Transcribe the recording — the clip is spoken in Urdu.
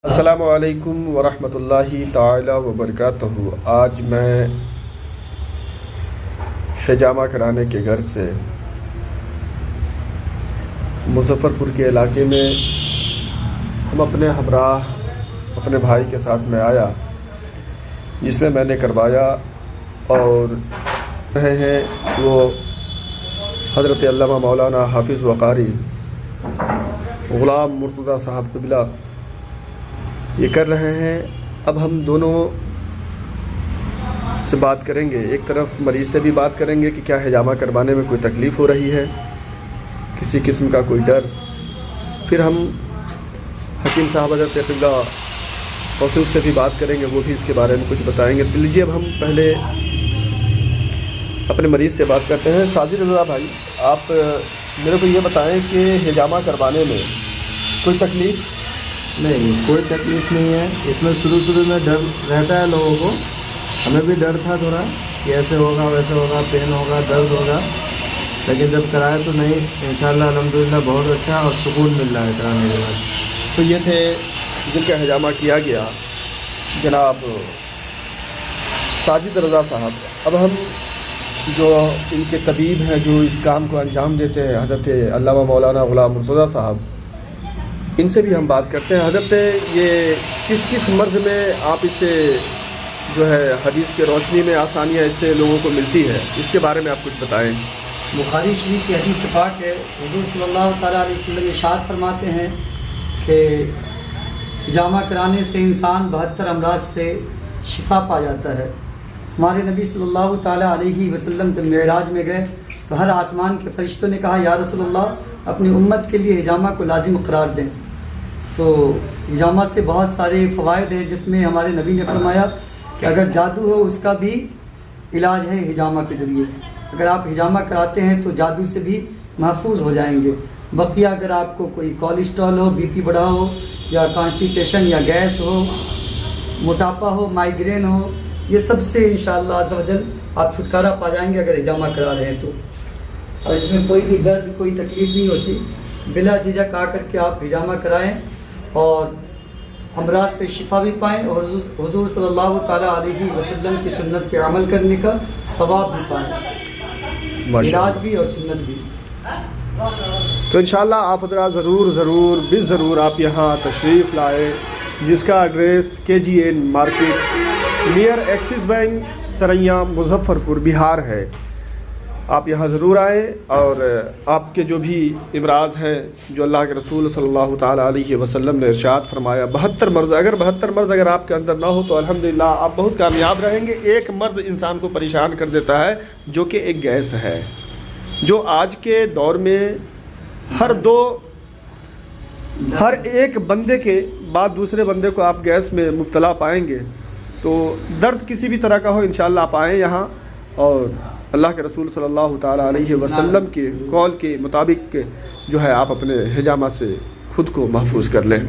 السلام علیکم ورحمۃ اللہ تعالی وبرکاتہ۔ آج میں حجامہ کرانے کے گھر سے مظفر پور کے علاقے میں ہم اپنے ہمراہ اپنے بھائی کے ساتھ میں آیا، جس میں نے کروایا اور رہے ہیں وہ حضرت علامہ مولانا حافظ وقاری غلام مرتضیٰ صاحب قبلہ یہ کر رہے ہیں۔ اب ہم دونوں سے بات کریں گے، ایک طرف مریض سے بھی بات کریں گے کہ کیا حجامہ کروانے میں کوئی تکلیف ہو رہی ہے، کسی قسم کا کوئی ڈر، پھر ہم حکیم صاحب حضرت قبلہ توصیف سے بھی بات کریں گے، وہ بھی اس کے بارے میں کچھ بتائیں گے۔ تو لیجیے اب ہم پہلے اپنے مریض سے بات کرتے ہیں۔ ساجد رضا بھائی، آپ میرے کو یہ بتائیں کہ حجامہ کروانے میں کوئی تکلیف؟ نہیں، کوئی تکلیف نہیں ہے۔ اس میں شروع میں ڈر رہتا ہے لوگوں کو، ہمیں بھی ڈر تھا تھوڑا کہ ایسے ہوگا ویسے ہوگا، پین ہوگا، درد ہوگا، لیکن جب کرائے تو نہیں، انشاءاللہ الحمدللہ بہت اچھا اور سکون مل رہا ہے کرانے کے بعد۔ تو یہ تھے جن کا حجامہ کیا گیا، جناب ساجد رضا صاحب۔ اب ہم جو ان کے طبیب ہیں جو اس کام کو انجام دیتے ہیں، حضرت علامہ مولانا غلام مرتضیٰ صاحب، ان سے بھی ہم بات کرتے ہیں۔ حضرت، یہ کس مرض میں آپ اسے جو ہے حدیث کے روشنی میں آسانیاں اس سے لوگوں کو ملتی ہے، اس کے بارے میں آپ کچھ بتائیں۔ بخاری شریف کی حدیث پاک ہے، حضور صلی اللہ تعالیٰ علیہ وسلم ارشاد فرماتے ہیں کہ حجامہ کرانے سے انسان 72 امراض سے شفا پا جاتا ہے۔ ہمارے نبی صلی اللہ تعالیٰ علیہ وسلم جب معراج میں گئے تو ہر آسمان کے فرشتوں نے کہا، یا رسول اللہ، اپنی امت کے لیے حجامہ کو لازم قرار دیں۔ تو حجامہ سے بہت سارے فوائد ہیں، جس میں ہمارے نبی نے فرمایا کہ اگر جادو ہو اس کا بھی علاج ہے حجامہ کے ذریعے۔ اگر آپ حجامہ کراتے ہیں تو جادو سے بھی محفوظ ہو جائیں گے۔ بقیہ اگر آپ کو کوئی کولیسٹرول ہو، بی پی بڑھا ہو، یا کانسٹیپیشن یا گیس ہو، موٹاپا ہو، مائیگرین ہو، یہ سب سے انشاءاللہ عز و جل آپ چھٹکارا پا جائیں گے اگر حجامہ کرا رہے ہیں تو۔ اور اس میں کوئی بھی درد، کوئی تکلیف نہیں ہوتی۔ بلا جھجک آ کر کے آپ حجامہ کرائیں اور امراض سے شفا بھی پائیں، اور حضور صلی اللہ تعالیٰ علیہ وسلم کی سنت پہ عمل کرنے کا ثواب بھی پائیں، علاج بھی اور سنت بھی۔ تو انشاءاللہ آپ حضرات ضرور آپ یہاں تشریف لائے، جس کا address KGN market near Axis bank Saraiya Muzaffarpur Bihar ہے۔ آپ یہاں ضرور آئیں، اور آپ کے جو بھی امراض ہیں جو اللہ کے رسول صلی اللہ تعالیٰ علیہ وسلم نے ارشاد فرمایا، 72 مرض اگر آپ کے اندر نہ ہو تو الحمدللہ آپ بہت کامیاب رہیں گے۔ ایک مرض انسان کو پریشان کر دیتا ہے، جو کہ ایک گیس ہے، جو آج کے دور میں ہر ایک بندے کے بعد دوسرے بندے کو آپ گیس میں مبتلا پائیں گے۔ تو درد کسی بھی طرح کا ہو، انشاءاللہ آپ آئیں یہاں، اور اللہ کے رسول صلی اللہ تعالیٰ علیہ وسلم کے قول کے مطابق جو ہے آپ اپنے حجامہ سے خود کو محفوظ کر لیں۔